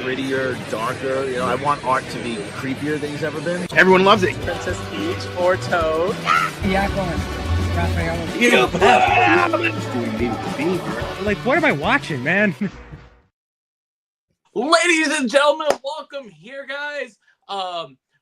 grittier, darker. You know, I want art to be creepier than it's ever been. Everyone loves it. Princess Peach or Toad. Yeah, go on. Raphael. Like, what am I watching, man? Ladies and gentlemen, welcome here, guys.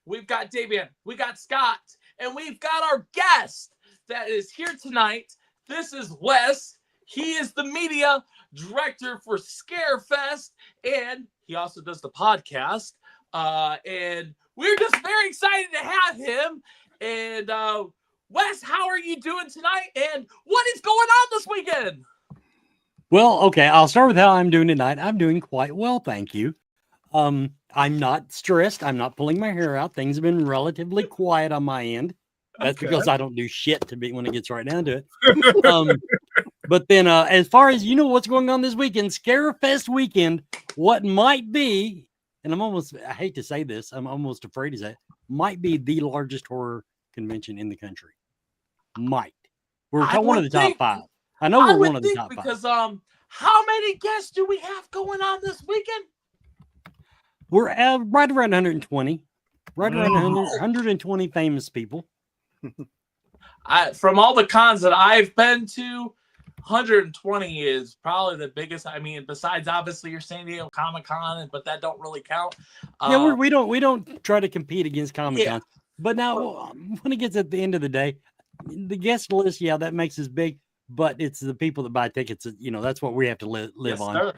We've got Davian, we got Scott, and we've got our guest that is here tonight. This is Wes. He is the media director for Scarefest, and he also does the podcast. And we're just very excited to have him. And Wes, how are you doing tonight? And what is going on this weekend? Well, okay, I'll start with how I'm doing tonight. I'm doing quite well, thank you. I'm not stressed. I'm not pulling my hair out. Things have been relatively quiet on my end. That's because I don't do shit to be when it gets right down to it. But then as far as you know what's going on this weekend, Scarefest weekend, what might be, and I hate to say this, I'm almost afraid to say it, might be the largest horror convention in the country. Might. We're one of the top five. I know we're one of the top five. Because how many guests do we have going on this weekend? We're right around 120. Right around 120 famous people. From all the cons that I've been to, 120 is probably the biggest. I mean, besides obviously your San Diego Comic-Con, but that don't really count. Yeah, we don't try to compete against Comic-Con. Yeah. But now, when it gets at the end of the day, the guest list, yeah, that makes us big. But it's the people that buy tickets. You know, that's what we have to live on.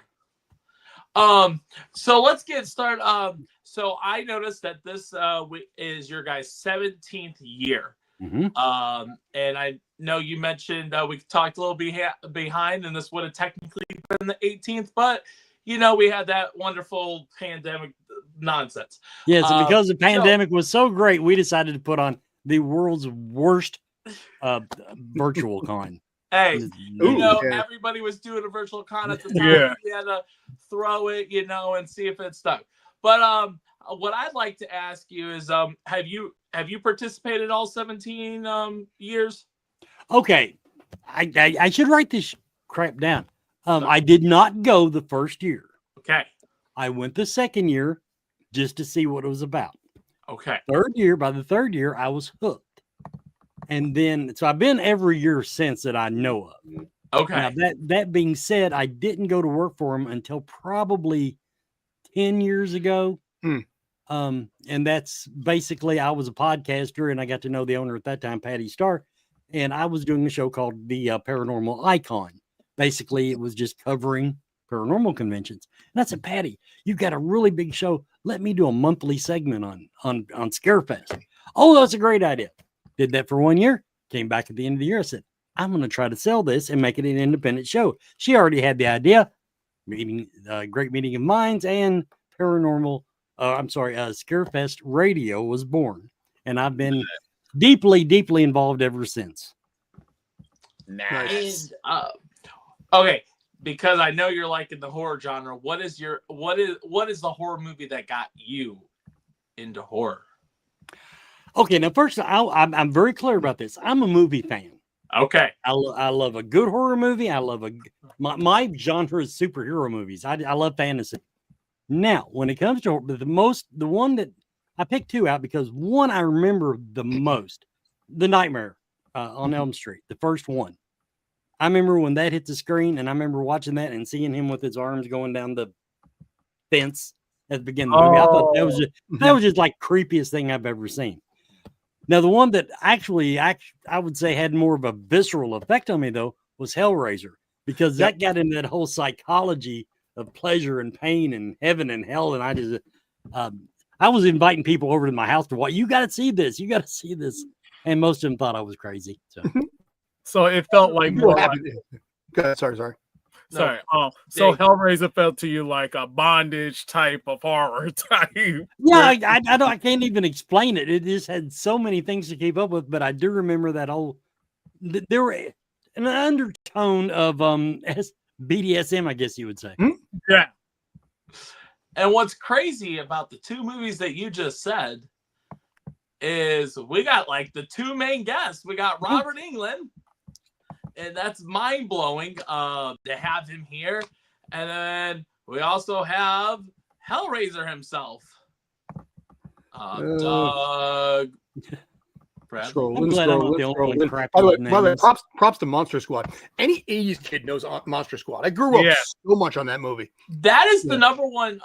Sir. So let's get started. So I noticed that this is your guys' 17th year. Mm-hmm. And I know you mentioned we talked a little behind, and this would have technically been the 18th, but you know we had that wonderful pandemic nonsense. Yes, and because the pandemic was so great, we decided to put on the world's worst virtual con. Hey, everybody was doing a virtual con at the time. Yeah. You had to throw it, and see if it stuck. But what I'd like to ask you is, have you participated all 17 years? Okay, I should write this crap down. I did not go the first year. Okay. I went the second year just to see what it was about. Okay. By the third year, I was hooked. And then, so I've been every year since that I know of. Okay. Now, that being said, I didn't go to work for them until probably 10 years ago. And that's basically, I was a podcaster and I got to know the owner at that time, Patty Starr. And I was doing a show called the Paranormal Icon. Basically, it was just covering paranormal conventions. And I said, Patty, you've got a really big show. Let me do a monthly segment on Scarefest. Oh, that's a great idea. Did that for 1 year. Came back at the end of the year. I said, I'm going to try to sell this and make it an independent show. She already had the idea. Great meeting of minds, and Scarefest Radio was born. And I've been deeply, deeply involved ever since. Nice. Okay, because I know you're like in the horror genre. What is the horror movie that got you into horror? Okay, now first, I'm very clear about this. I'm a movie fan. Okay. I love a good horror movie. I love my genre is superhero movies. I love fantasy. Now, when it comes to the one that I picked two out because one I remember the most, The Nightmare on Elm Street, the first one. I remember when that hit the screen, and I remember watching that and seeing him with his arms going down the fence at the beginning of the movie. I thought that was just like creepiest thing I've ever seen. Now, the one that actually I would say had more of a visceral effect on me, though, was Hellraiser, because that got into that whole psychology of pleasure and pain and heaven and hell. And I just, I was inviting people over to my house to watch. You got to see this. You got to see this. And most of them thought I was crazy. So it felt like more. Sorry. Sorry. So Hellraiser felt to you like a bondage type of horror type. Yeah, I can't even explain it. It just had so many things to keep up with. But I do remember that there were an undertone of BDSM, I guess you would say. Yeah. And what's crazy about the two movies that you just said is we got like the two main guests. We got Robert Englund. And that's mind-blowing to have him here. And then we also have Hellraiser himself. Doug. Brad. Scroll. I'm glad I'm not the only one crap By the way, names. props to Monster Squad. Any 80s kid knows Monster Squad. I grew up so much on that movie. That is the number one,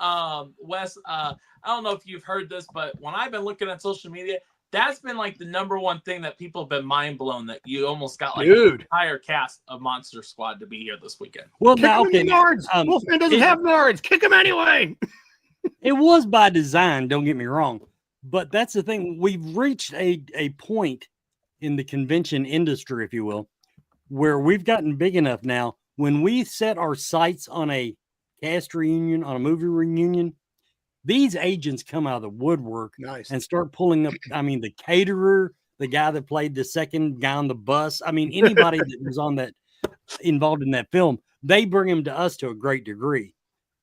Wes. I don't know if you've heard this, but when I've been looking at social media, that's been like the number one thing that people have been mind blown that you almost got like the entire cast of Monster Squad to be here this weekend. Well, Kick now, him in the nards. Wolfman doesn't have nards. Kick him anyway. It was by design, don't get me wrong. But that's the thing. We've reached a point in the convention industry, if you will, where we've gotten big enough now. When we set our sights on a cast reunion, on a movie reunion, these agents come out of the woodwork and start pulling up. I mean, the caterer, the guy that played the second guy on the bus. I mean, anybody that was on that, involved in that film, they bring him to us to a great degree.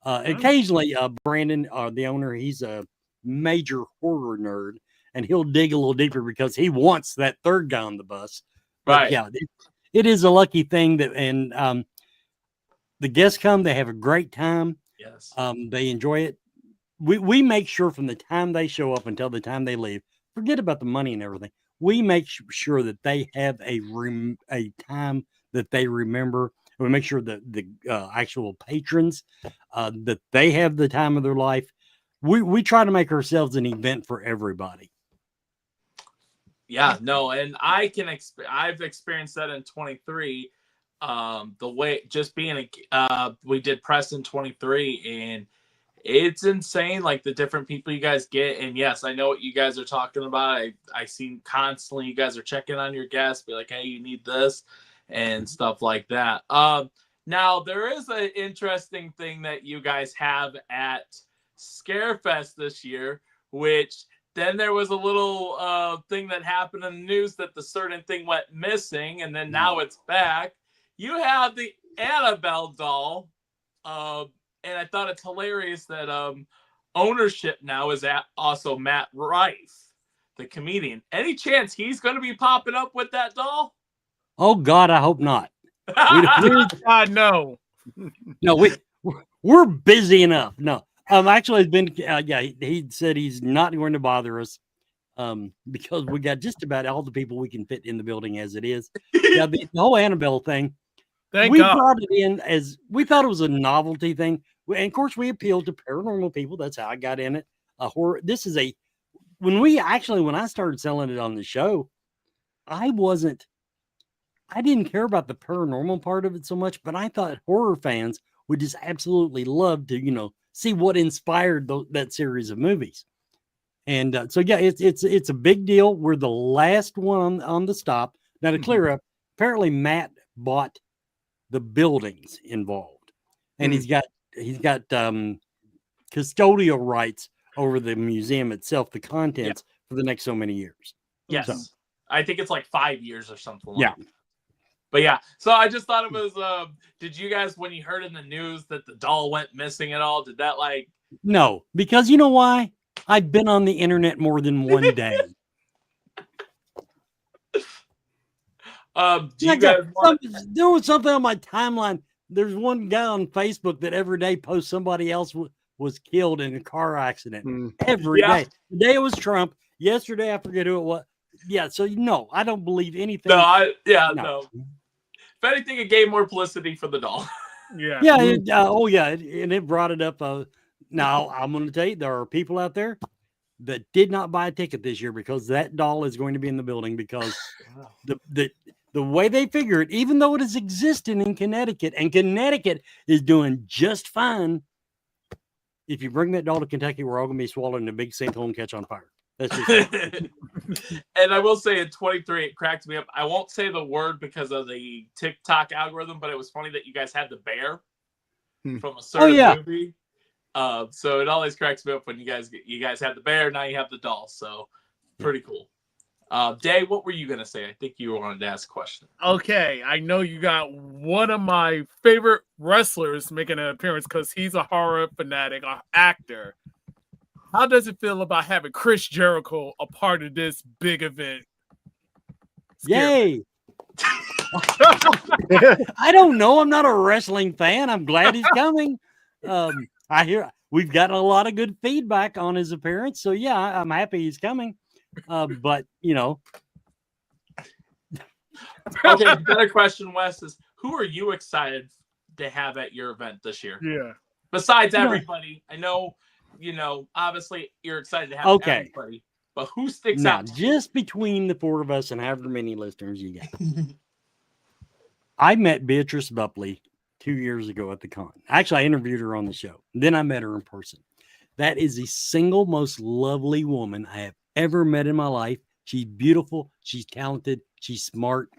Occasionally, Brandon, the owner, he's a major horror nerd, and he'll dig a little deeper because he wants that third guy on the bus. But yeah, it is a lucky thing that, and the guests come, they have a great time. Yes. They enjoy it. We make sure from the time they show up until the time they leave, forget about the money and everything. We make sure that they have a time that they remember. We make sure that the actual patrons, that they have the time of their life. We try to make ourselves an event for everybody. Yeah, no, and I've experienced that in 23. The way just being we did press in 23, and it's insane, like the different people you guys get. And yes, I know what you guys are talking about. I seen constantly you guys are checking on your guests, be like, hey, you need this and stuff like that. Now there is an interesting thing that you guys have at Scarefest this year, which then there was a little thing that happened in the news that the certain thing went missing, and then now it's back. You have the Annabelle doll, and I thought it's hilarious that ownership now is also Matt Rife, the comedian. Any chance he's going to be popping up with that doll? Oh God, I hope not. God, no. No, we're busy enough. No, actually, it's been he said he's not going to bother us because we got just about all the people we can fit in the building as it is. Yeah, the whole Annabelle thing. Thank God. Brought it in as we thought it was a novelty thing, and of course we appealed to paranormal people. That's how I got in it. Horror. This is when I started selling it on the show, I didn't care about the paranormal part of it so much, but I thought horror fans would just absolutely love to, see what inspired that series of movies. And so, yeah, it's a big deal. We're the last one on the stop. Now to clear up, apparently Matt bought the buildings involved, and he's got custodial rights over the museum itself, the contents for the next so many years. Yes. So, I think it's like 5 years or something. Yeah. But yeah, so I just thought it was, did you guys, when you heard in the news that the doll went missing at all, did that like? No, because you know why? I've been on the internet more than one day. There was something on my timeline. There's one guy on Facebook that every day posts somebody else was killed in a car accident. Every day. Today it was Trump. Yesterday, I forget who it was. Yeah, so no, I don't believe anything. No. If anything, it gave more publicity for the doll. Yeah. Yeah. And it brought it up. Now, I'm going to tell you, there are people out there that did not buy a ticket this year because that doll is going to be in the building because the way they figure it, even though it is existing in Connecticut, and Connecticut is doing just fine, if you bring that doll to Kentucky, we're all going to be swallowed in a big sinkhole and catch on fire. That's just And I will say in 23, it cracked me up. I won't say the word because of the TikTok algorithm, but it was funny that you guys had the bear from a certain movie. So it always cracks me up when you guys had the bear. Now you have the doll. So pretty cool. Dave, what were you going to say? I think you wanted to ask a question. Okay, I know you got one of my favorite wrestlers making an appearance because he's a horror fanatic, an actor. How does it feel about having Chris Jericho a part of this big event? Yay! I don't know. I'm not a wrestling fan. I'm glad he's coming. we've gotten a lot of good feedback on his appearance. So yeah, I'm happy he's coming. But you know, Okay, the better question, Wes, is who are you excited to have at your event this year? Yeah. Besides everybody, I know, obviously you're excited to have everybody, but who sticks now out? just between the four of us and however many listeners you got, I met Beatrice Bupley 2 years ago at the con. Actually, I interviewed her on the show. Then I met her in person. That is the single most lovely woman I have ever met in my life. She's beautiful. She's talented. She's smart.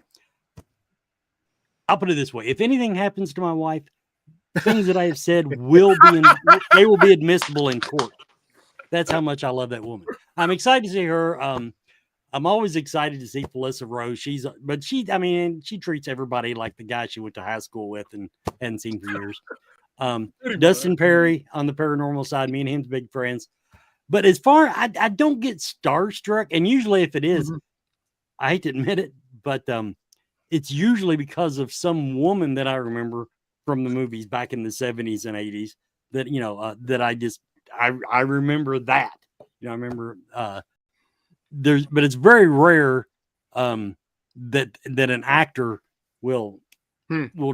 I'll put it this way. If anything happens to my wife, things that I have said will be admissible in court. That's how much I love that woman. I'm excited to see her. I'm always excited to see Felissa Rose. She treats everybody like the guy she went to high school with and hadn't seen for years. Dustin Perry on the paranormal side, me and him's big friends. But as far, I don't get starstruck. And usually if it is, I hate to admit it, but it's usually because of some woman that I remember from the movies back in the 70s and 80s that, that I remember that. I remember but it's very rare that an actor will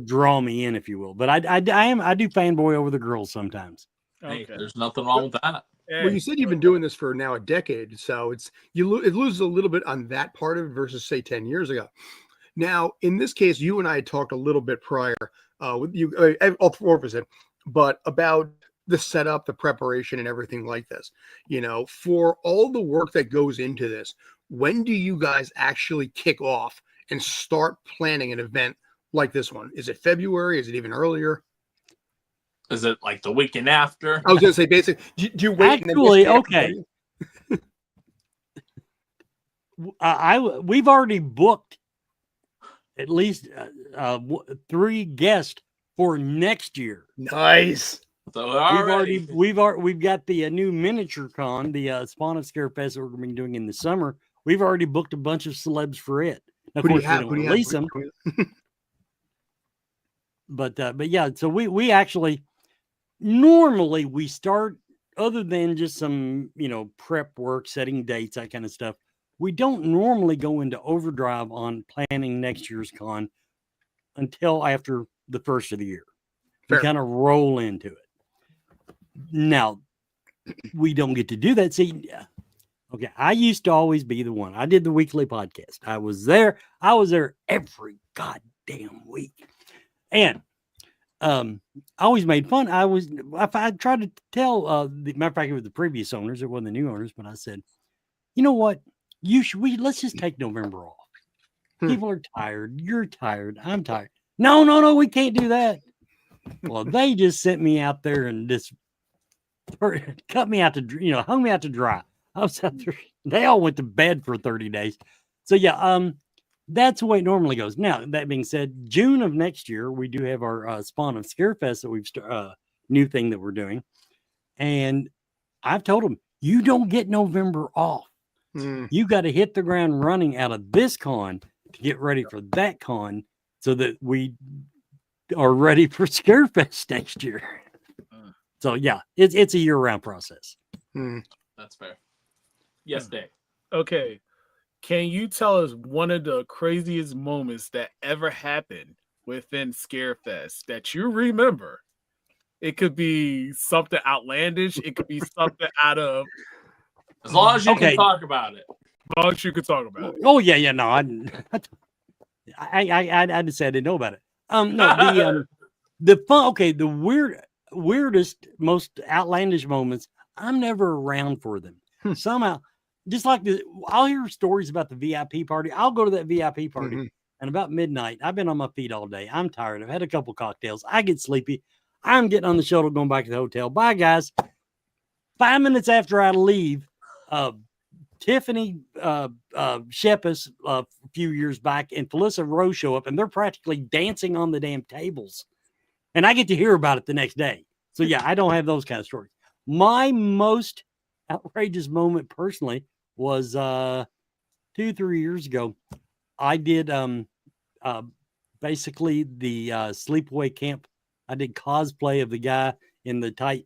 draw me in, if you will. But I do fanboy over the girls sometimes. Hey, there's nothing wrong with that. Well, you said you've been doing this for now a decade, so it loses a little bit on that part of it versus say 10 years ago. Now, in this case, you and I had talked a little bit prior with you, all four of us, but about the setup, the preparation, and everything like this. For all the work that goes into this, when do you guys actually kick off and start planning an event like this one? Is it February? Is it even earlier? Is it like the weekend after? I was going to say, basically, do you wait? Actually, okay. We've already booked at least 3 guests for next year. Nice. So we've got the new miniature con, the Spawn of Scarefest that we're going to be doing in the summer. We've already booked a bunch of celebs for it. Now, of course, we don't release them. But yeah, so we actually normally we start, other than just some prep work, setting dates, that kind of stuff. We don't normally go into overdrive on planning next year's con until after the first of the year. Fair. We kind of roll into it. Now, we don't get to do that. See, okay, I used to always be the one. I did the weekly podcast. I was there every goddamn week. And I always made fun. I tried to tell, the matter of fact, it was the previous owners. It wasn't the new owners, but I said, you know what? Let's just take November off. People are tired. You're tired. I'm tired. No, we can't do that. Well, they just sent me out there and just cut me out to, hung me out to dry. I was out there. They all went to bed for 30 days. So yeah, that's the way it normally goes. Now, that being said, June of next year, we do have our Spawn of Scarefest that we've new thing that we're doing. And I've told them, you don't get November off. You got to hit the ground running out of this con to get ready for that con so that we are ready for Scarefest next year. So yeah, it's a year-round process. That's fair. Yes, Dave. Okay. Can you tell us one of the craziest moments that ever happened within Scarefest that you remember? It could be something outlandish. It could be something out of... As long as you can talk about it. As long as you can talk about it. Oh, yeah. No, I just said I didn't know about it. No, the fun. Okay, the weirdest, most outlandish moments. I'm never around for them. Somehow, just like I'll hear stories about the VIP party. I'll go to that VIP party, and about midnight, I've been on my feet all day. I'm tired. I've had a couple cocktails. I get sleepy. I'm getting on the shuttle, going back to the hotel. Bye, guys. 5 minutes after I leave, Tiffany Shepis a few years back and Felissa Rose show up, and they're practically dancing on the damn tables. And I get to hear about it the next day. So yeah, I don't have those kind of stories. My most outrageous moment personally was 2-3 years ago. I did basically the sleepaway camp. I did cosplay of the guy in the tight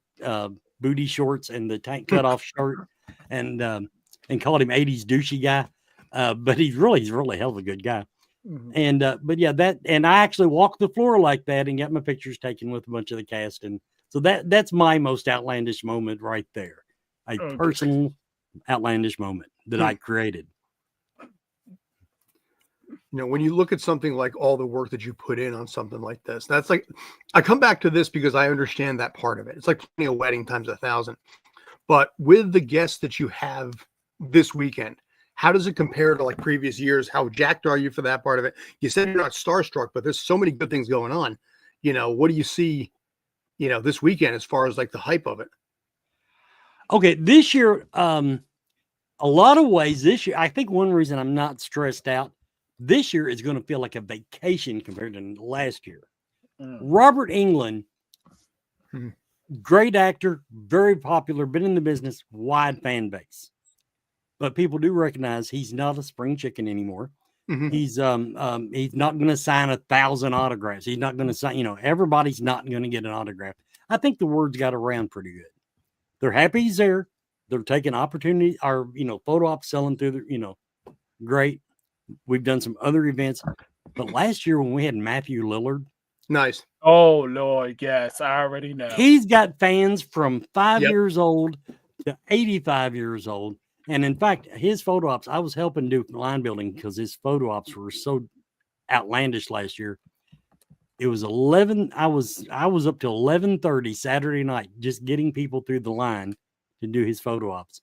booty shorts and the tank cut off shirt, and called him '80s douchey guy. But he's really a hell of a good guy. And but yeah, and I actually walked the floor like that and got my pictures taken with a bunch of the cast, and so that's my most outlandish moment right there, a personal outlandish moment that I created. You know, when you look at something like all the work that you put in on something like this, that's like, I come back to this because I understand that part of it. It's like planning a wedding times 1,000. But with the guests that you have this weekend, how does it compare to like previous years? How jacked are you for that part of it? You said you're not starstruck, but there's so many good things going on. You know, what do you see, you know, this weekend as far as like the hype of it? Okay, this year, a lot of ways this year, I think one reason I'm not stressed out this year is going to feel like a vacation compared to last year. Robert Englund, great actor, very popular, been in the business, wide fan base. But people do recognize he's not a spring chicken anymore. He's not going to sign 1,000 autographs. He's not going to sign, you know, everybody's not going to get an autograph. I think the word's got around pretty good. They're happy he's there. They're taking opportunity, or, you know, photo ops selling through the, you know, great. We've done some other events, but last year when we had Matthew Lillard, nice. Oh Lord, yes, I already know. He's got fans from 5 years old to 85 years old, and in fact, his photo ops, I was helping do line building because his photo ops were so outlandish last year. It was 11. I was up till 11:30 Saturday night just getting people through the line to do his photo ops.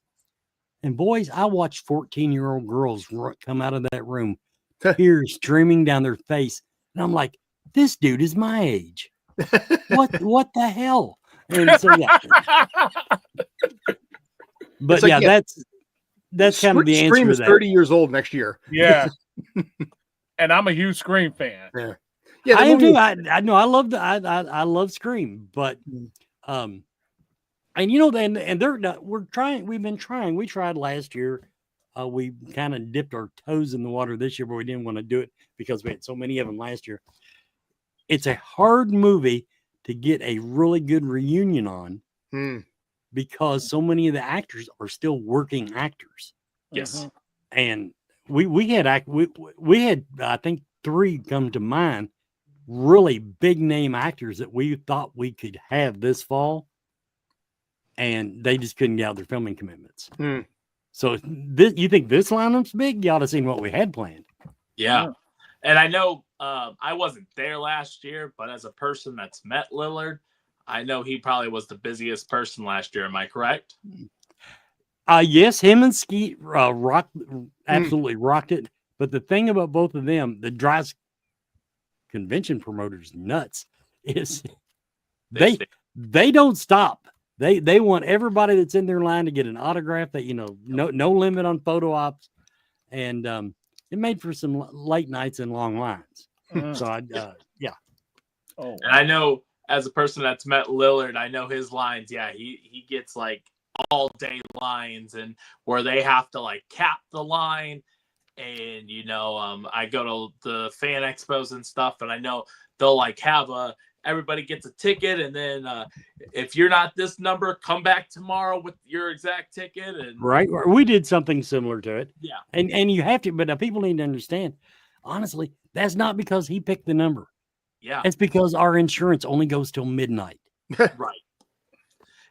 And boys, I watched 14-year-old girls come out of that room, tears streaming down their face. And I'm like, this dude is my age. What the hell? And so, yeah. But like, yeah, that's kind of the answer Scream to is that. 30 years old next year. Yeah. And I'm a huge Scream fan. Yeah, I am too. I know I love Scream, but and you know, and they're not, we've been trying. We tried last year. We kind of dipped our toes in the water this year, but we didn't want to do it because we had so many of them last year. It's a hard movie to get a really good reunion on because so many of the actors are still working actors. Yes. And we had I think 3 come to mind, really big name actors that we thought we could have this fall, and they just couldn't get out their filming commitments. So you think this lineup's big? You ought to seen what we had planned. Yeah. And I know I wasn't there last year, but as a person that's met Lillard, I know he probably was the busiest person last year. Am I correct? Yes, him and Skeet absolutely rocked it. But the thing about both of them that drives convention promoters nuts is they don't stop. They want everybody that's in their line to get an autograph. That, you know, no limit on photo ops, and it made for some late nights and long lines. So yeah. Oh, wow. And I know as a person that's met Lillard, I know his lines. Yeah, he gets like all day lines, and where they have to like cap the line. And, you know, I go to the fan expos and stuff, and I know they'll like have everybody gets a ticket, and then if you're not this number, come back tomorrow with your exact ticket. And right, we did something similar to it. Yeah, and you have to, but people need to understand. Honestly, that's not because he picked the number. Yeah, it's because our insurance only goes till midnight. Right.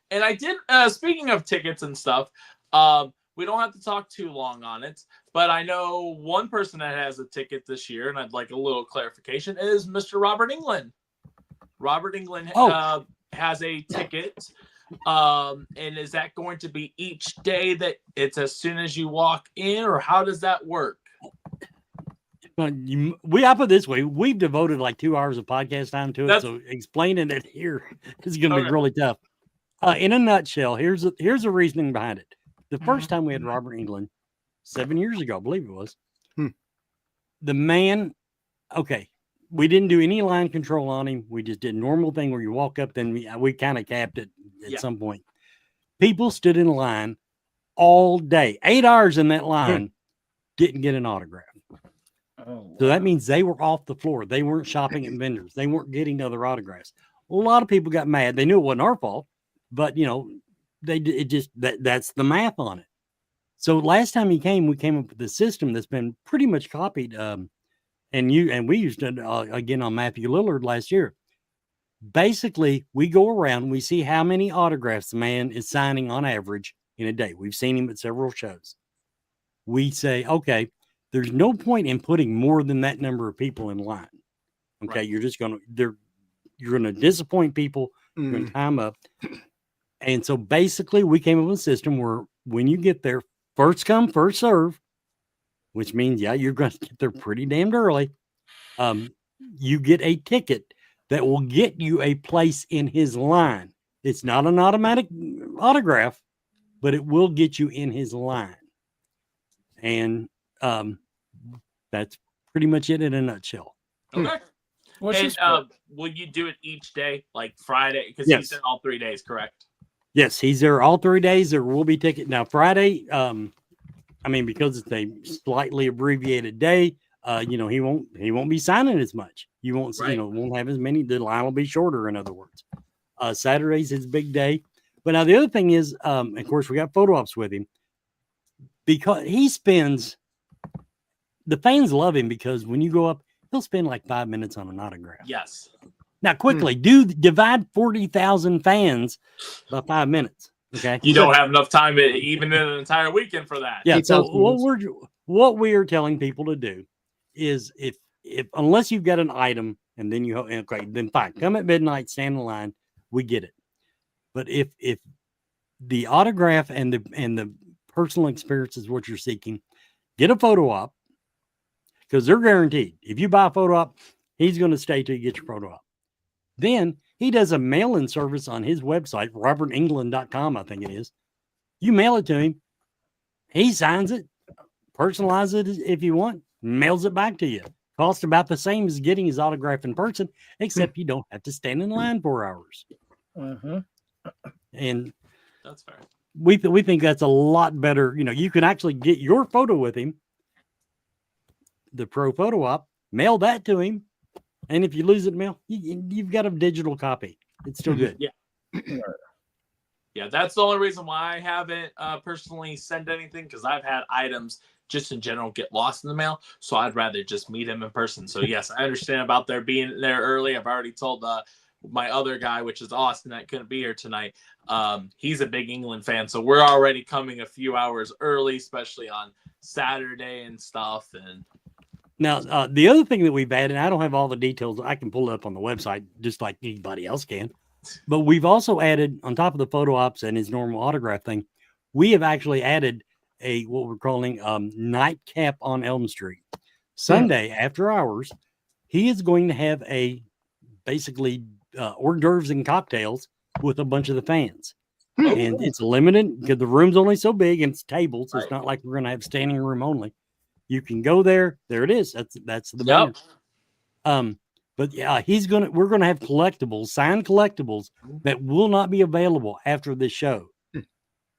And I did. Speaking of tickets and stuff, we don't have to talk too long on it, but I know one person that has a ticket this year, and I'd like a little clarification, is Mr. Robert Englund. Robert Englund has a ticket, and is that going to be each day that it's as soon as you walk in, or how does that work? I put it this way, we've devoted like 2 hours of podcast time to it, so explaining it here is going to be really tough. In a nutshell, here's a reasoning behind it. The first time we had Robert Englund, 7 years ago, I believe it was, the man, we didn't do any line control on him. We just did a normal thing where you walk up, then we kind of capped it at some point. People stood in line all day, 8 hours in that line, didn't get an autograph. So that means they were off the floor. They weren't shopping at vendors. They weren't getting other autographs. A lot of people got mad. They knew it wasn't our fault, but, you know, that's the math on it. So last time he came, we came up with a system that's been pretty much copied. And we used it again on Matthew Lillard last year. Basically, we go around, we see how many autographs the man is signing on average in a day. We've seen him at several shows. We say, okay, there's no point in putting more than that number of people in line. Okay, right. You're going to disappoint people. You're going to time up. And so basically, we came up with a system where when you get there, first come, first serve, which means, you're going to get there pretty damned early. You get a ticket that will get you a place in his line. It's not an automatic autograph, but it will get you in his line. And that's pretty much it in a nutshell. Okay. And will you do it each day, like Friday? Because he's there all 3 days, correct? Yes, he's there all 3 days. There will be ticket. Now, Friday, because it's a slightly abbreviated day, he won't be signing as much. You won't, won't have as many. The line will be shorter, in other words. Saturday's his big day. But now the other thing is, of course, we got photo ops with him because the fans love him because when you go up, he'll spend like 5 minutes on an autograph. Yes. Now, quickly, divide 40,000 fans by 5 minutes. Okay. You don't have enough time, even in an entire weekend, for that. Yeah. So what we are telling people to do is if unless you've got an item and then then fine, come at midnight, stand in line, we get it. But if the autograph and the personal experience is what you're seeking, get a photo op because they're guaranteed. If you buy a photo op, he's going to stay till you get your photo op. Then he does a mail-in service on his website, robertengland.com, I think it is. You mail it to him. He signs it, personalizes it if you want, mails it back to you. Costs about the same as getting his autograph in person, except you don't have to stand in line 4 hours. And that's fair. We think that's a lot better. You can actually get your photo with him, the pro photo op, mail that to him. And if you lose it, mail, you've got a digital copy. It's still good. Yeah, that's the only reason why I haven't personally sent anything, because I've had items just in general get lost in the mail. So I'd rather just meet him in person. So yes, I understand about their being there early. I've already told my other guy, which is Austin, that couldn't be here tonight. He's a big England fan. So we're already coming a few hours early, especially on Saturday and stuff. And now, the other thing that we've added, I don't have all the details. I can pull it up on the website just like anybody else can. But we've also added, on top of the photo ops and his normal autograph thing, we have actually added what we're calling nightcap on Elm Street. Sunday, after hours, he is going to have basically hors d'oeuvres and cocktails with a bunch of the fans. And it's limited because the room's only so big and it's tables. So it's not like we're going to have standing room only. You can go there. There it is. That's the band. But yeah, we're going to have collectibles, signed collectibles that will not be available after this show.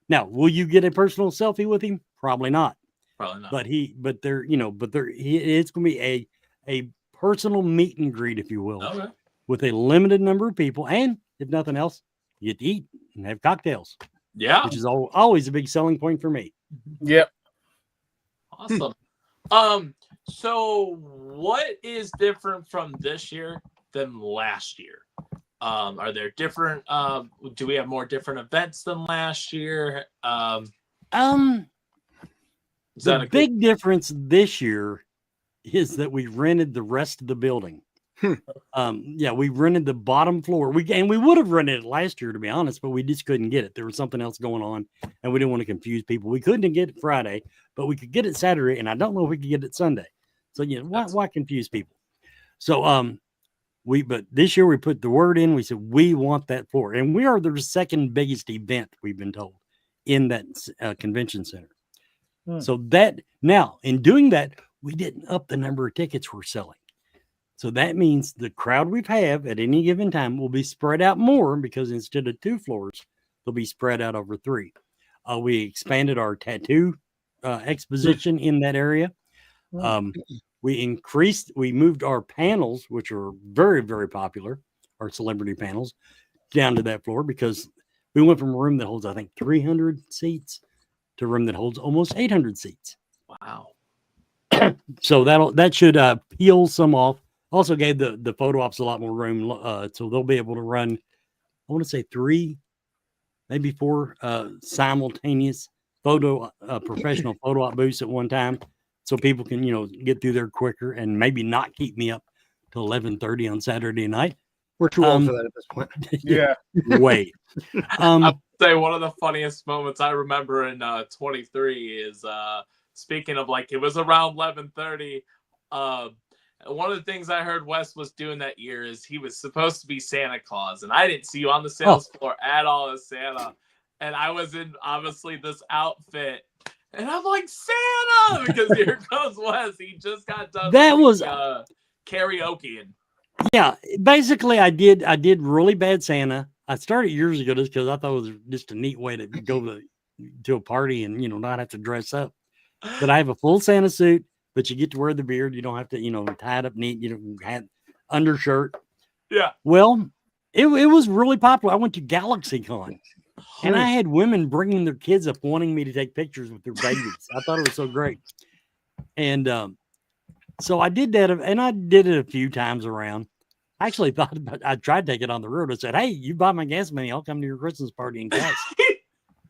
Now, will you get a personal selfie with him? Probably not. Probably not. But it's going to be a personal meet and greet, if you will, with a limited number of people. And if nothing else, you get to eat and have cocktails. Yeah. Which is always a big selling point for me. Yep. Awesome. So what is different from this year than last year? Are there different, do we have more different events than last year? The big difference this year is that we rented the rest of the building. We rented the bottom floor. We would have rented it last year, to be honest, but we just couldn't get it. There was something else going on, and we didn't want to confuse people. We couldn't get it Friday, but we could get it Saturday, and I don't know if we could get it Sunday. So why confuse people? So but this year we put the word in. We said we want that floor, and we are the second biggest event, we've been told, in that convention center. So that now in doing that, we didn't up the number of tickets we're selling. So that means the crowd we have at any given time will be spread out more, because instead of 2 floors, they'll be spread out over 3. We expanded our tattoo exposition in that area. We moved our panels, which are very, very popular, our celebrity panels, down to that floor, because We went from a room that holds, I think, 300 seats to a room that holds almost 800 seats. Wow. So that should peel some off. Also gave the photo ops a lot more room, so they'll be able to run, I want to say 3, maybe 4 simultaneous professional photo op booths at one time, so people can get through there quicker and maybe not keep me up till 11:30 on Saturday night. We're too old for that at this point. Yeah. Way. I'll say one of the funniest moments I remember in 23 is speaking of like it was around 11:30. One of the things I heard Wes was doing that year is he was supposed to be Santa Claus, and I didn't see you on the sales floor at all as Santa. And I was in obviously this outfit, and I'm like, Santa, because here goes Wes. He just got done. That was karaoke. Yeah, basically, I did really bad Santa. I started years ago just because I thought it was just a neat way to go to a party and not have to dress up. But I have a full Santa suit, but you get to wear the beard. You don't have to tie it up neat. You don't have undershirt. Yeah. Well, it was really popular. I went to GalaxyCon, and I had women bringing their kids up wanting me to take pictures with their babies. I thought it was so great. And so I did that, and I did it a few times around. I actually thought I tried to take it on the road. I said, hey, you buy my gas money, I'll come to your Christmas party in gas.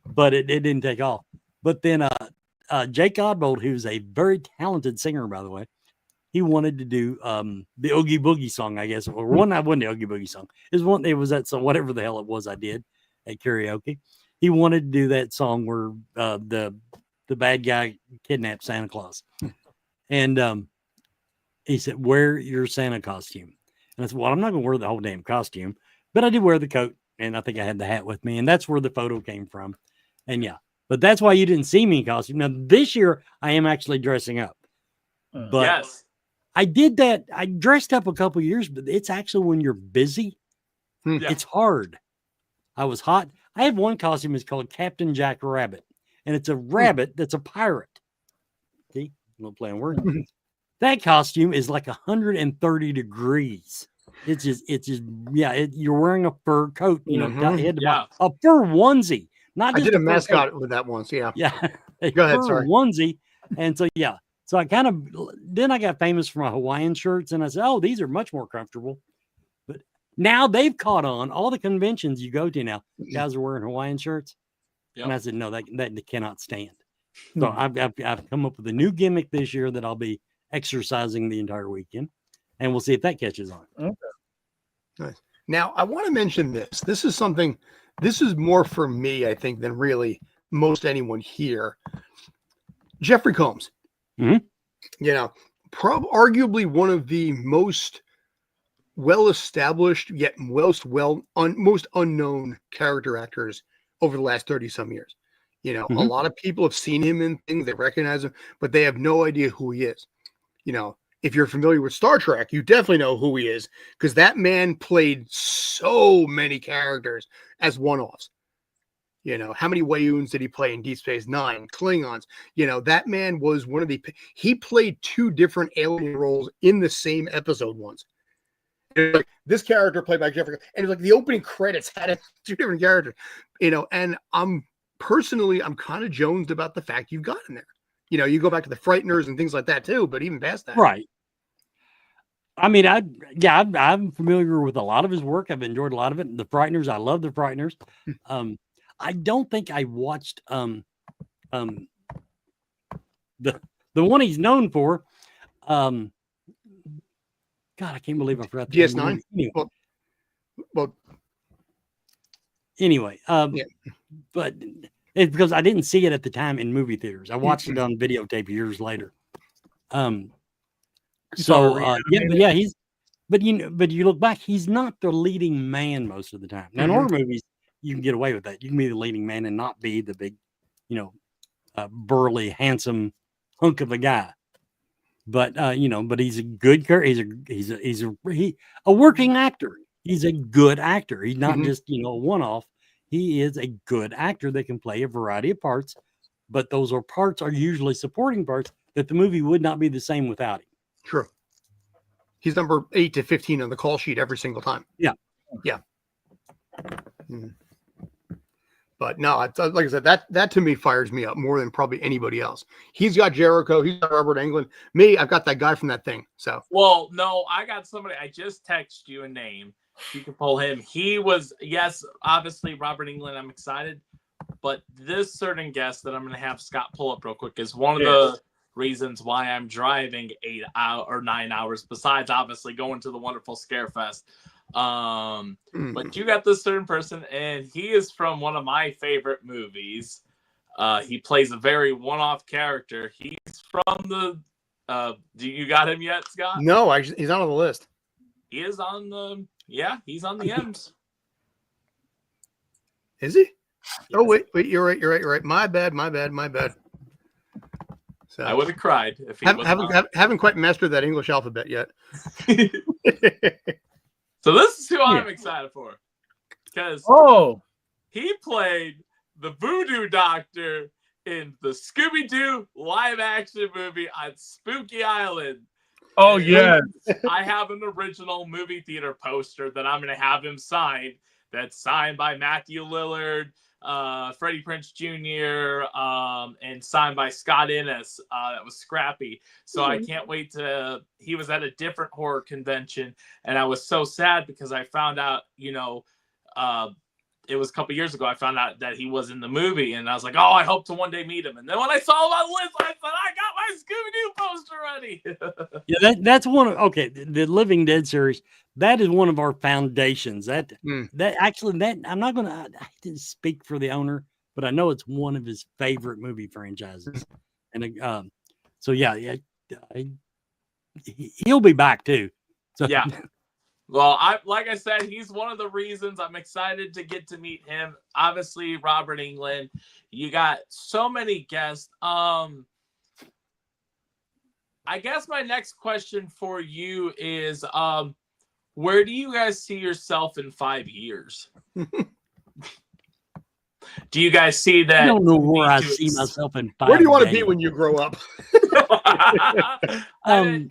But it didn't take off. But then Jake Godbold, who's a very talented singer, by the way, he wanted to do the Oogie Boogie song, I guess. Or one, I wasn't the Oogie Boogie song. It was that song, whatever the hell it was I did at karaoke. He wanted to do that song where the bad guy kidnapped Santa Claus. And he said, wear your Santa costume. And I said, well, I'm not going to wear the whole damn costume. But I did wear the coat, and I think I had the hat with me. And that's where the photo came from. And yeah, but that's why you didn't see me in costume. Now, this year, I am actually dressing up. But yes. I did that. I dressed up a couple years, but it's actually when you're busy, it's hard. I was hot. I have one costume. It's called Captain Jack Rabbit. And it's a rabbit that's a pirate. See? I'm not playing words. That costume is like 130 degrees. It's just, you're wearing a fur coat, head to bottom. A fur onesie. Not just I did a mascot with that once. Yeah. Yeah. Go ahead. Sorry. Onesie. And so, yeah. So I then I got famous for my Hawaiian shirts, and I said, oh, these are much more comfortable. But now they've caught on. All the conventions you go to now, guys are wearing Hawaiian shirts. Yep. And I said, no, that cannot stand. So I've come up with a new gimmick this year that I'll be exercising the entire weekend, and we'll see if that catches on. Okay. Nice. Now I want to mention this. This is more for me, I think, than really most anyone here. Jeffrey Combs, arguably one of the most well-established yet most unknown character actors over the last 30 some years. A lot of people have seen him in things, they recognize him, but they have no idea who he is. If you're familiar with Star Trek, you definitely know who he is, because that man played so many characters as one-offs. How many Wayuns did he play in Deep Space Nine? Klingons. That man was he played 2 different alien roles in the same episode once. Like, this character played by Jeffrey, and it was like the opening credits had 2 different characters. And I'm kind of jonesed about the fact you've got in there. You go back to the Frighteners and things like that too, but even past that. Right. I mean, I'm familiar with a lot of his work. I've enjoyed a lot of it. The Frighteners, I love the Frighteners. I don't think I watched the one he's known for. God, I can't believe I forgot. DS9. Anyway, but it's because I didn't see it at the time in movie theaters. I watched it on videotape years later. But you look back, he's not the leading man most of the time. Now in horror movies, you can get away with that. You can be the leading man and not be the big, burly, handsome hunk of a guy. But but he's a good character. He's a working actor. He's a good actor. He's not just a one-off. He is a good actor that can play a variety of parts, but those parts are usually supporting parts that the movie would not be the same without him. True. He's number 8 to 15 on the call sheet every single time. Yeah. Yeah. But no, like I said, that to me fires me up more than probably anybody else. He's got Jericho, he's got Robert Englund. Me, I've got that guy from that thing. So Well, no, I got somebody. I just texted you a name. You can pull him. He was, yes, obviously Robert Englund. I'm excited, but this certain guest that I'm going to have Scott pull up real quick is one of the reasons why I'm driving 8 or 9 hours. Besides, obviously going to the wonderful Scarefest. But you got this certain person, and he is from one of my favorite movies. He plays a very one-off character. He's from the. Do you got him yet, Scott? no, he's not on the list. He is on the. Yeah, he's on the M's. Is he? Oh wait, you're right. My bad. So I would have cried if he wasn't. Haven't quite mastered that English alphabet yet. So this is who I'm excited for, because he played the Voodoo Doctor in the Scooby-Doo live-action movie on Spooky Island. Oh, yes. I have an original movie theater poster that I'm going to have him sign. That's signed by Matthew Lillard, Freddie Prinze Jr., and signed by Scott Innes. That was Scrappy. So I can't wait to. He was at a different horror convention, and I was so sad because I found out, it was a couple years ago. I found out that he was in the movie, and I was like, "Oh, I hope to one day meet him." And then when I saw him on the list, I said, "I got my Scooby-Doo poster ready." Yeah, that's one of the Living Dead series. That is one of our foundations. That actually I'm not gonna. I didn't speak for the owner, but I know it's one of his favorite movie franchises. And so he'll be back too. So yeah. Well, like I said, he's one of the reasons I'm excited to get to meet him. Obviously, Robert Englund. You got so many guests. I guess my next question for you is, where do you guys see yourself in 5 years? Do you guys see that? I don't know where I see myself in 5 Where do you want to days. be when you grow up?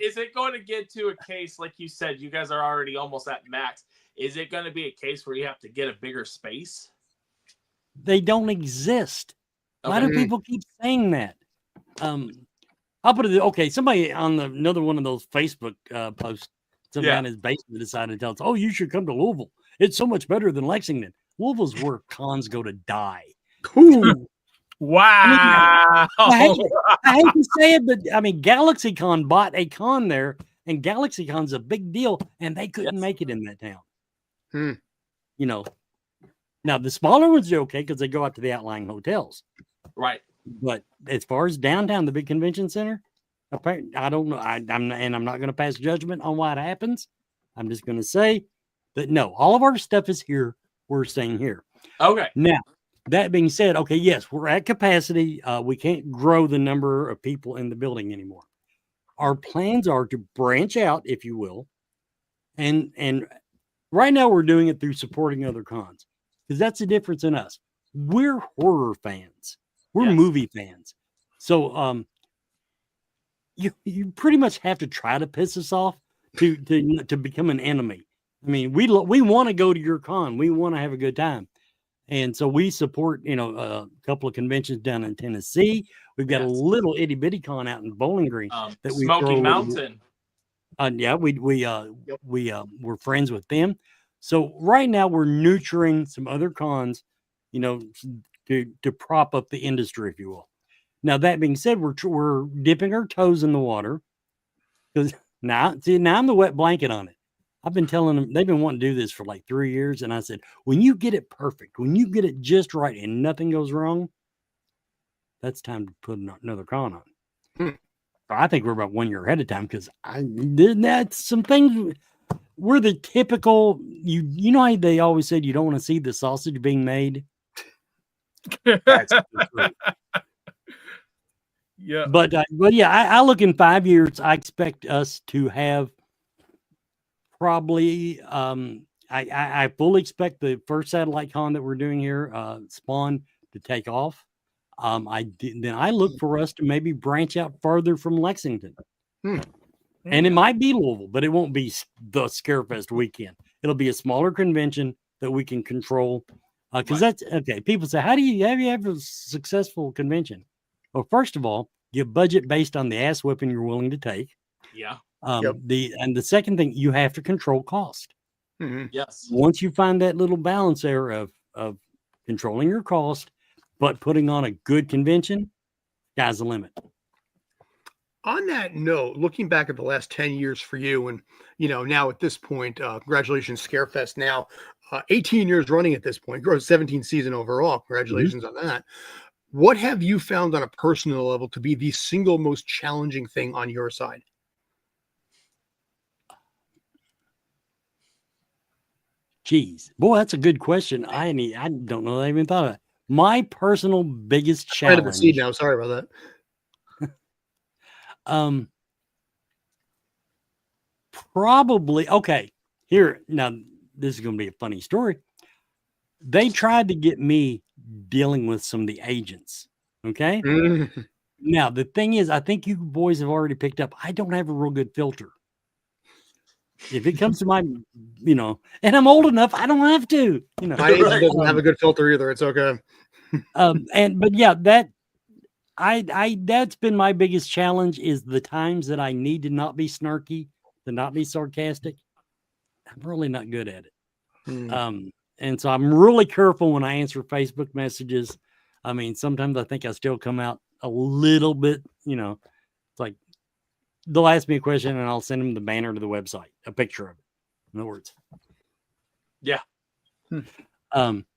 Is it going to get to a case, like you said, you guys are already almost at max. Is it going to be a case where you have to get a bigger space? They don't exist. Why Okay. do people keep saying that? I'll put it. Somebody on another one of those Facebook posts, somebody in his basement decided to tell us, "Oh, you should come to Louisville. It's so much better than Lexington." Louisville's where cons go to die. Ooh. Wow. I hate to say it, but I mean, GalaxyCon bought a con there, and GalaxyCon's a big deal, and they couldn't make it in that town. Now the smaller ones are okay because they go out to the outlying hotels, Right. but as far as downtown, the big convention center, apparently, I don't know. I'm not going to pass judgment on why it happens. I'm just going to say that no, all of our stuff is here. We're staying here. Okay. Now, that being said, yes, we're at capacity. We can't grow the number of people in the building anymore. Our plans are to branch out, if you will, and right now we're doing it through supporting other cons, because that's the difference in us. We're horror fans. We're movie fans. So you pretty much have to try to piss us off to become an enemy. I mean, we want to go to your con. We want to have a good time. And so we support, a couple of conventions down in Tennessee. We've got a little itty bitty con out in Bowling Green that we Smoky Mountain. We're friends with them. So right now we're nurturing some other cons, to prop up the industry, if you will. Now that being said, we're dipping our toes in the water, because now I'm the wet blanket on it. I've been telling them, they've been wanting to do this for like 3 years. And I said, when you get it perfect, when you get it just right and nothing goes wrong, that's time to put another con on. I think we're about 1 year ahead of time, because that's some things. We're the typical, you know how they always said you don't want to see the sausage being made? That's true. Yeah. But I look in 5 years, I expect us to have probably, I fully expect the first satellite con that we're doing here, Spawn, to take off. Then I look for us to maybe branch out further from Lexington. And it might be Louisville, but it won't be the Scarefest weekend. It'll be a smaller convention that we can control. Because that's okay. People say, have you ever a successful convention? Well, first of all, you budget based on the ass whipping you're willing to take. Yeah. The second thing, you have to control cost. Mhm. Yes. Once you find that little balance there of controlling your cost, but putting on a good convention, sky's the limit. On that note, looking back at the last 10 years for you, and now at this point, congratulations, Scarefest now 18 years running at this point, 17th season overall. Congratulations on that. What have you found on a personal level to be the single most challenging thing on your side? Jeez, boy, that's a good question. I don't know that I even thought of it. My personal biggest Planted the seed challenge. now. Sorry about that. Probably okay. Here now, this is going to be a funny story. They tried to get me dealing with some of the agents. Okay. Mhm. Now the thing is, I think you boys have already picked up. I don't have a real good filter. If it comes to my, and I'm old enough, I don't have to. My agent doesn't have a good filter either. It's okay. But yeah, that's been my biggest challenge is the times that I need to not be snarky, to not be sarcastic. I'm really not good at it. And so I'm really careful when I answer Facebook messages. I mean, sometimes I think I still come out a little bit, it's like they'll ask me a question and I'll send them the banner to the website, a picture of it. In other words. Yeah.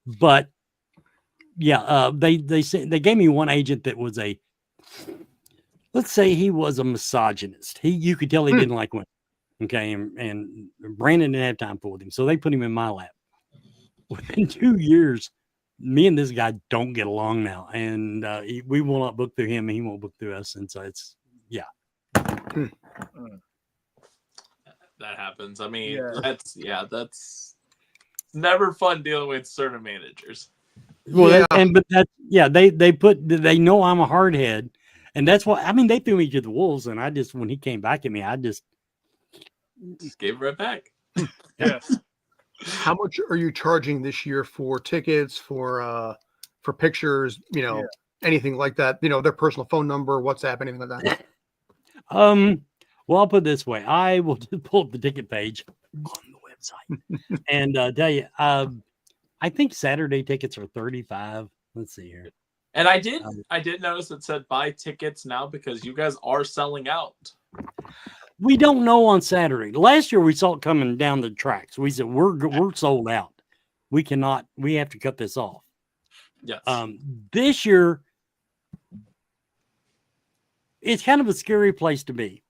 But yeah, they gave me one agent that was let's say he was a misogynist. You could tell he didn't like women. Okay. And Brandon didn't have time for him. So they put him in my lap. Within 2 years, me and this guy don't get along now. And we will not book through him and he won't book through us. And so it's, yeah. That happens. I mean, that's never fun dealing with certain managers. Well, they know I'm a hardhead, and that's why. I mean, they threw me to the wolves, and when he came back at me, I just gave it right back. Yes. How much are you charging this year for tickets, for pictures, anything like that? Their personal phone number, WhatsApp, anything like that. Well, I'll put it this way: I will just pull up the ticket page on the website and tell you. I think Saturday tickets are $35. Let's see here. And I did notice it said buy tickets now because you guys are selling out. We don't know on Saturday. Last year we saw it coming down the tracks. We said we're sold out. We have to cut this off. Yes. This year it's kind of a scary place to be.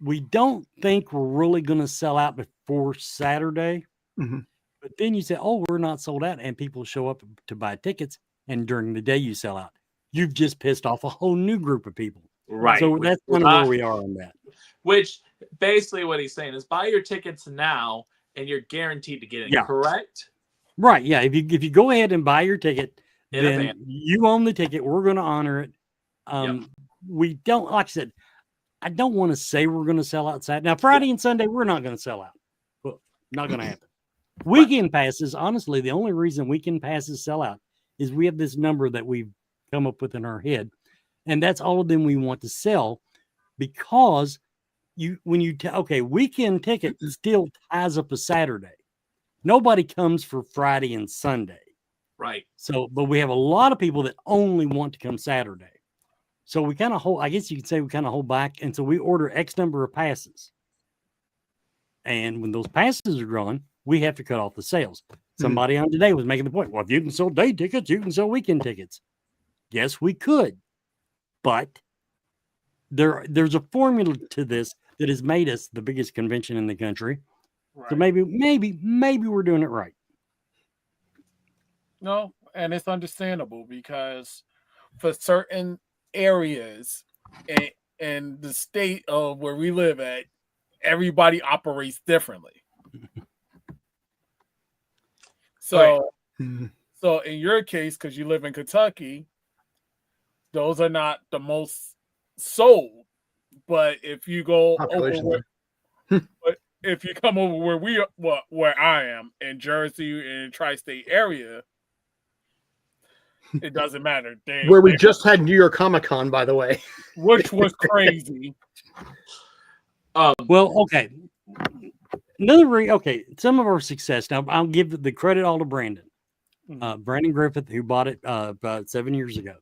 We don't think we're really going to sell out before Saturday. Mm-hmm. But then you say, oh, we're not sold out. And people show up to buy tickets. And during the day you sell out. You've just pissed off a whole new group of people. Right. So that's kind of where we are on that. Which basically what he's saying is buy your tickets now and you're guaranteed to get in. Yeah. Correct? Right. Yeah. If you go ahead and buy your ticket, then you own the ticket. We're going to honor it. We don't, like I said, I don't want to say we're going to sell outside. Now, Friday and Sunday, we're not going to sell out. Well, not going to happen. Weekend passes, honestly, the only reason weekend passes sell out is we have this number that we've come up with in our head. And that's all of them we want to sell because weekend ticket still ties up a Saturday. Nobody comes for Friday and Sunday. Right. So, but we have a lot of people that only want to come Saturday. So we kind of I guess you could say we kind of hold back. And so we order X number of passes. And when those passes are gone, we have to cut off the sales. Somebody on today was making the point, well, if you can sell day tickets, you can sell weekend tickets. Yes, we could. But there's a formula to this that has made us the biggest convention in the country. Right. So maybe we're doing it right. No, and it's understandable because for certain areas and the state of where we live at, everybody operates differently. So in your case, because you live in Kentucky, those are not the most sold. But if you go over if you come over where I am in Jersey and tri-state area, It doesn't matter. Where we just had New York Comic Con, by the way. Which was crazy. Well, okay. Okay, some of our success. Now, I'll give the credit all to Brandon. Brandon Griffith, who bought it about 7 years ago.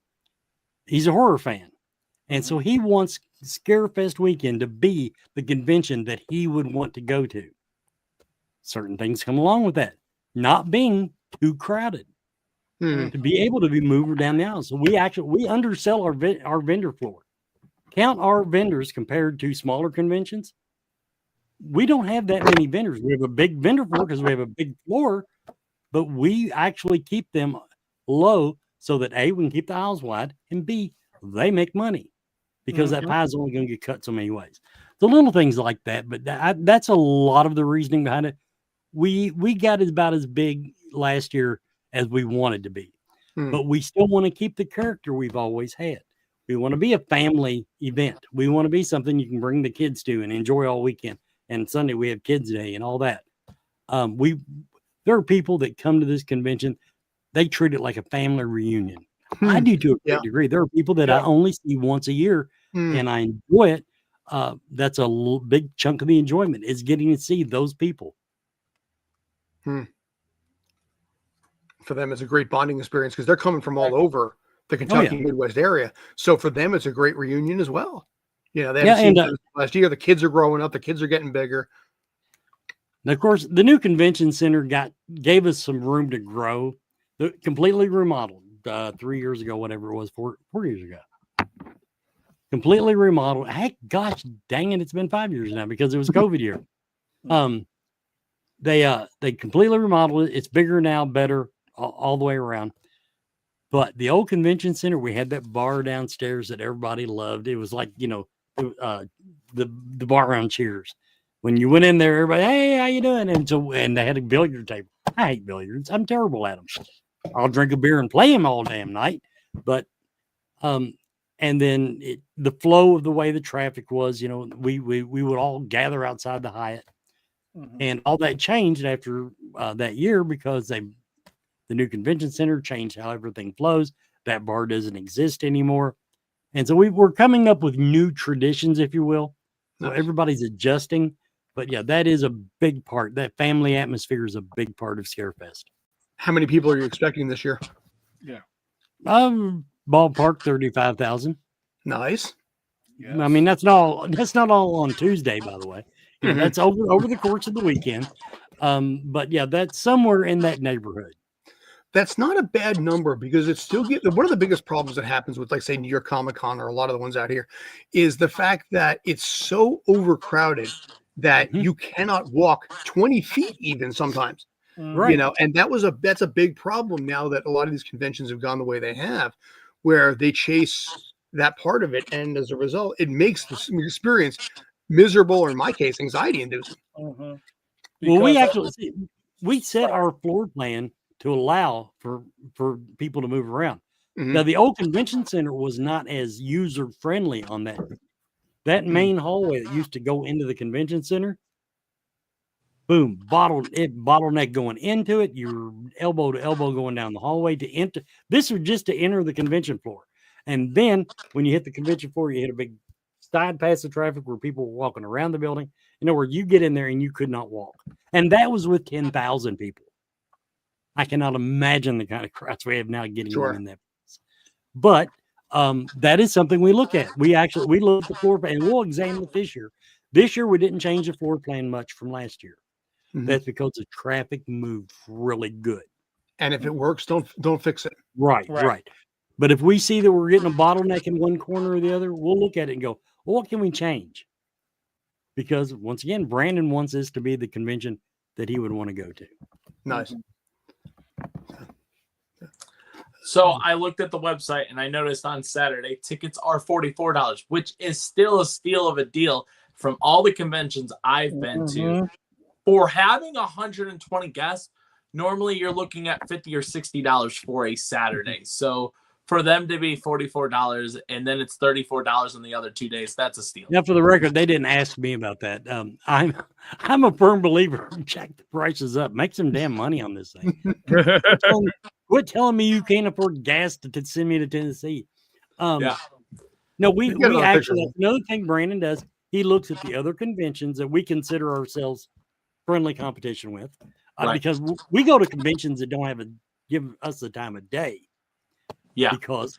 He's a horror fan. And so he wants Scarefest weekend to be the convention that he would want to go to. Certain things come along with that. Not being too crowded. To be able to be moved down the aisle. So we undersell our vendor floor. Count our vendors compared to smaller conventions. We don't have that many vendors. We have a big vendor floor because we have a big floor, but we actually keep them low so that A, we can keep the aisles wide, and B, they make money because that pie is only going to get cut so many ways. The little things like that, but that's a lot of the reasoning behind it. We got about as big last year as we wanted to be, but we still want to keep the character we've always had. We want to be a family event. We want to be something you can bring the kids to and enjoy all weekend. And Sunday we have kids day and all that. There are people that come to this convention, they treat it like a family reunion. I do to a great degree. There are people that I only see once a year and I enjoy it. That's a big chunk of the enjoyment is getting to see those people. For them, it's a great bonding experience because they're coming from all over the Kentucky Midwest area. So for them, it's a great reunion as well. They haven't seen them last year. The kids are growing up. The kids are getting bigger. And of course, the new convention center gave us some room to grow. Completely remodeled 3 years ago, whatever it was, 4 years ago. Completely remodeled. Heck, gosh, dang it, it's been 5 years now because it was COVID year. They completely remodeled it. It's bigger now, better all the way around. But the old convention center, we had that bar downstairs that everybody loved. It was like, the bar around Cheers. When you went in there, everybody, hey, how you doing? And they had a billiard table. I hate billiards. I'm terrible at them. I'll drink a beer and play them all damn night. But and then the flow of the way the traffic was, we would all gather outside the Hyatt, and all that changed after that year because the new convention center changed how everything flows. That bar doesn't exist anymore. And so we're coming up with new traditions, if you will. So everybody's adjusting. But yeah, that is a big part. That family atmosphere is a big part of Scarefest. How many people are you expecting this year? Yeah. Ballpark 35,000. Nice. Yes. I mean, that's not all on Tuesday, by the way. That's over the course of the weekend. But yeah, that's somewhere in that neighborhood. That's not a bad number because it's still one of the biggest problems that happens with, like, say, New York Comic Con or a lot of the ones out here is the fact that it's so overcrowded that you cannot walk 20 feet even sometimes. Right. And that's a big problem now that a lot of these conventions have gone the way they have, where they chase that part of it. And as a result, it makes the experience miserable, or in my case, anxiety inducing. Well, we set our floor plan to allow for people to move around. Now, the old convention center was not as user friendly on that. That main hallway that used to go into the convention center, boom, bottleneck going into it. You're elbow to elbow going down the hallway to enter. This was just to enter the convention floor. And then when you hit the convention floor, you hit a big side pass of traffic where people were walking around the building. Where you get in there and you could not walk. And that was with 10,000 people. I cannot imagine the kind of crowds we have now getting in that place. But that is something we look at. We look at the floor plan, and we'll examine it this year. This year, we didn't change the floor plan much from last year. That's because the traffic moved really good. And if it works, don't fix it. Right. But if we see that we're getting a bottleneck in one corner or the other, we'll look at it and go, well, what can we change? Because once again, Brandon wants this to be the convention that he would want to go to. Nice. So I looked at the website and I noticed on Saturday tickets are $44, which is still a steal of a deal from all the conventions I've been to. For having 120 guests, normally you're looking at $50 or $60 for a Saturday. So for them to be $44 and then it's $34 on the other 2 days, that's a steal. Now, for the record, they didn't ask me about that. I'm a firm believer. Jack the prices up. Make some damn money on this thing. Quit telling me you can't afford gas to send me to Tennessee. Yeah. No, we You got a lot of actually, pictures. that's another thing Brandon does. He looks at the other conventions that we consider ourselves friendly competition with, Right. because we go to conventions that don't give us the time of day. Yeah. Because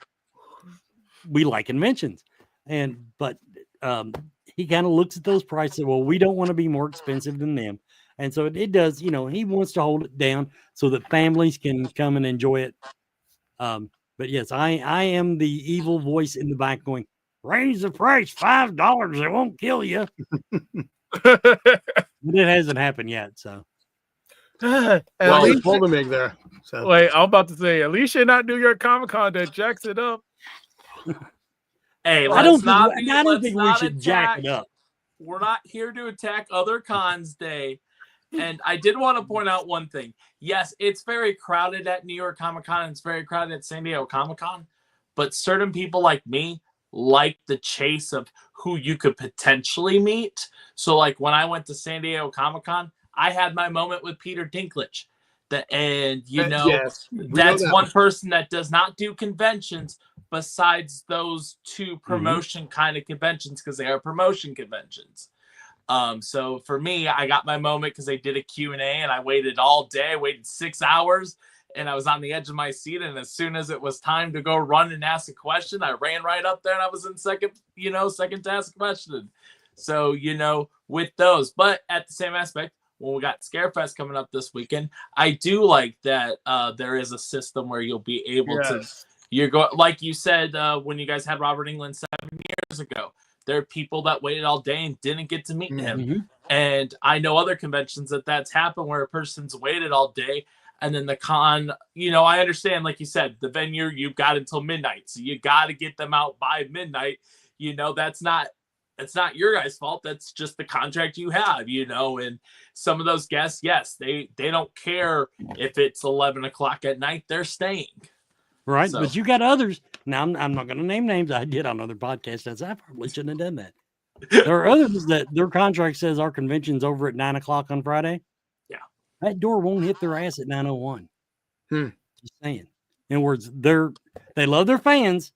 we like conventions, but he kind of looks at those prices. Well, we don't want to be more expensive than them, and so it does. He wants to hold it down so that families can come and enjoy it. But yes, I am the evil voice in the back going, raise the price $5. It won't kill you. But it hasn't happened yet. So At Well, least, there's pull to make there. So wait, I'm about to say, at least you're not New York Comic Con that jacks it up. Hey, I don't let's think we not should jack it up. We're not here to attack other cons day. And I did want to point out one thing. Yes, it's very crowded at New York Comic Con, and it's very crowded at San Diego Comic Con. But certain people like me like the chase of who you could potentially meet. So, like when I went to San Diego Comic Con, I had my moment with Peter Dinklage. yes, we know That's that one person that does not do conventions besides those two promotion kind of conventions, because they are promotion conventions. So for me, I got my moment because they did a Q&A, and I waited all day. I waited 6 hours, and I was on the edge of my seat. And as soon as it was time to go run and ask a question, I ran right up there, and I was in second to ask a question. So, with those, but at the same aspect, when we got Scarefest coming up this weekend, I do like that there is a system where you'll be able to, like you said, when you guys had Robert Englund 7 years ago, there are people that waited all day and didn't get to meet him. And I know other conventions that's happened where a person's waited all day, and then the con, I understand, like you said, the venue, you've got until midnight. So you got to get them out by midnight. That's not your guys' fault. That's just the contract you have, and some of those guests, yes, they don't care if it's 11 o'clock at night, they're staying. Right. So. But you got others. Now, I'm not going to name names. I did on other podcasts. I probably shouldn't have done that. There are others that their contract says our convention's over at 9 o'clock on Friday. Yeah. That door won't hit their ass at 9:01. Just saying. In other words, they love their fans,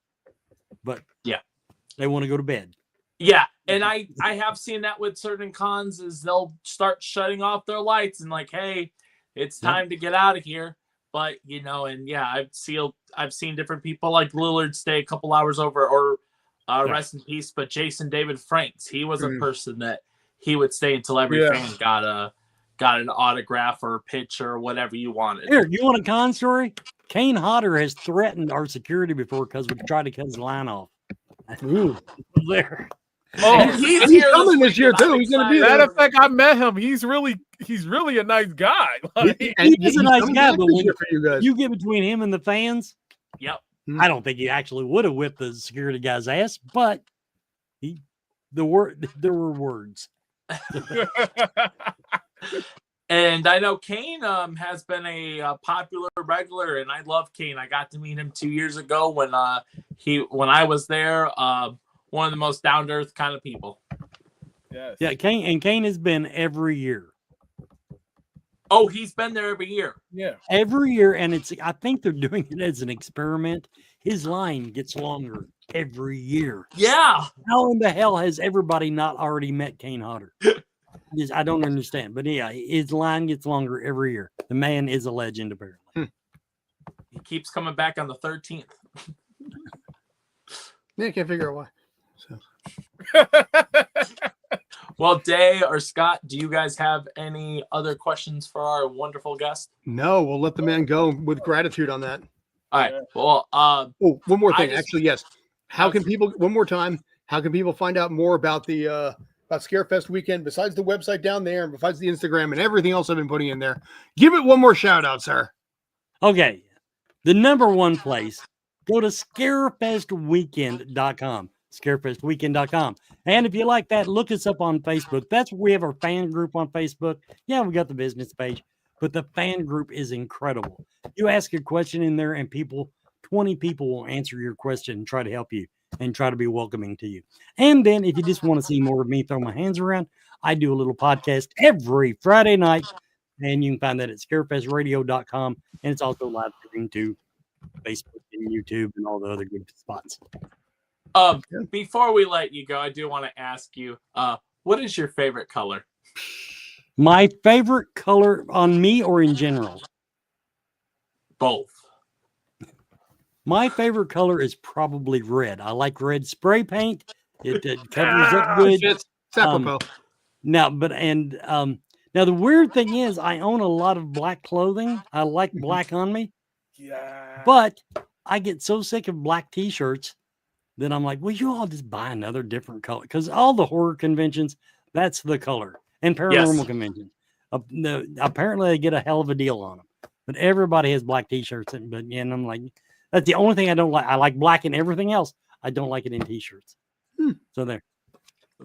but they want to go to bed. Yeah. And I have seen that with certain cons, is they'll start shutting off their lights and like, hey, it's time to get out of here. But, I've seen different people like Lillard stay a couple hours over, or rest in peace, but Jason David Franks, he was a person that he would stay until every fan got an autograph or a picture or whatever you wanted. Here, you want a con story? Kane Hodder has threatened our security before because we tried to cut his line off. There. Oh, he's here coming this year too. He's going to be there. Matter of fact, I met him. He's really a nice guy. He is a nice guy, but when for you guys. you get between him and the fans, Yep. I don't think he actually would have whipped the security guy's ass, but there were words. And I know Kane has been a popular regular, and I love Kane. I got to meet him 2 years ago when I was there. One of the most down to earth kind of people. Yes. Yeah, Kane has been every year. Oh, he's been there every year. Yeah. Every year, and I think they're doing it as an experiment. His line gets longer every year. Yeah. How in the hell has everybody not already met Kane Hodder? I don't understand. But yeah, his line gets longer every year. The man is a legend, apparently. He keeps coming back on the 13th. Yeah, I can't figure out why. So. Well, Day or Scott, do you guys have any other questions for our wonderful guest? No, we'll let the man go with gratitude on that. All right. Well, one more thing. Actually, yes. How can people find out more about the about Scarefest weekend besides the website down there and besides the Instagram and everything else I've been putting in there? Give it one more shout out, sir. Okay. The number one place, go to scarefestweekend.com. Scarefestweekend.com. And if you like that, look us up on Facebook. That's where we have our fan group on Facebook. Yeah, we got the business page, but the fan group is incredible. You ask a question in there and 20 people will answer your question and try to help you and try to be welcoming to you. And then if you just want to see more of me throw my hands around, I do a little podcast every Friday night And you can find that at scarefestradio.com. And it's also live streamed to Facebook and YouTube and all the other good spots. Before we let you go, I do want to ask you, what is your favorite color? My favorite color on me or in general? Both. My favorite color is probably red. I like red spray paint. It covers up good. Shit. Apropos. Now the weird thing is I own a lot of black clothing. I like black on me. Yeah. But I get so sick of black t-shirts that I'm like, well, you all just buy another different color. Because all the horror conventions, that's the color. And paranormal conventions. Apparently they get a hell of a deal on them. But everybody has black t-shirts. And I'm like, that's the only thing I don't like. I like black in everything else. I don't like it in t-shirts. So there.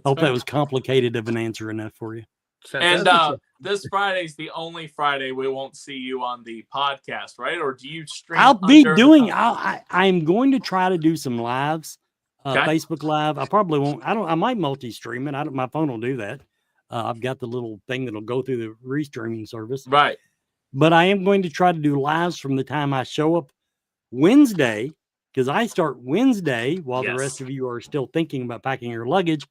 Hope that was complicated of an answer enough for you. And this Friday's the only Friday we won't see you on the podcast, right? Or do you stream? I'll be doing. I'm going to try to do some lives, Facebook Live. I probably won't. I might multi-stream it. My phone will do that. I've got the little thing that'll go through the restreaming service, right? But I am going to try to do lives from the time I show up Wednesday, because I start Wednesday while the rest of you are still thinking about packing your luggage.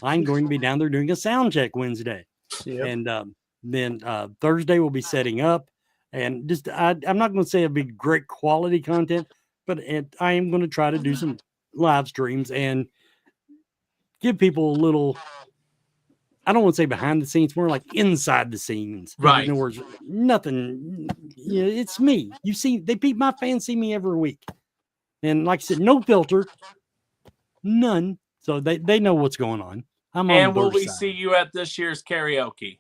I'm going to be down there doing a sound check Wednesday. Yep. And then Thursday we'll be setting up, and just I'm not going to say it'll be great quality content, but I am going to try to do some live streams and give people a little, I don't want to say behind the scenes, more like inside the scenes. Right. In other words, nothing. Yeah, it's me. You see, my fans see me every week, and like I said, no filter, none. So they know what's going on. And will we see you at this year's karaoke?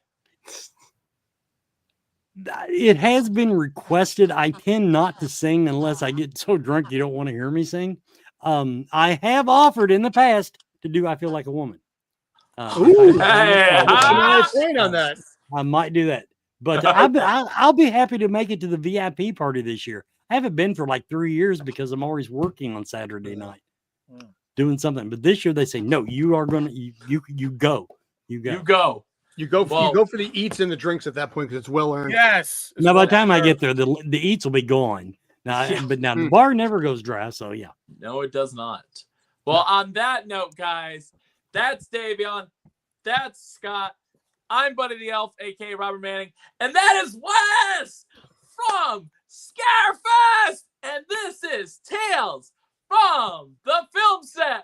It has been requested. I tend not to sing unless I get so drunk you don't want to hear me sing. I have offered in the past to do I Feel Like a Woman. On that. I might do that. But I'll be happy to make it to the VIP party this year. I haven't been for like 3 years because I'm always working on Saturday night. Doing something, but this year they say no. You are gonna you go. You go for the eats and the drinks at that point because it's well earned. Yes. Now by the time I get there, the eats will be gone. Now, but now the bar never goes dry. So yeah. No, it does not. Well, on that note, guys, that's Davion. That's Scott. I'm Buddy the Elf, aka Robert Manning, and that is Wes from Scarefest, and this is Tales from the Film Set.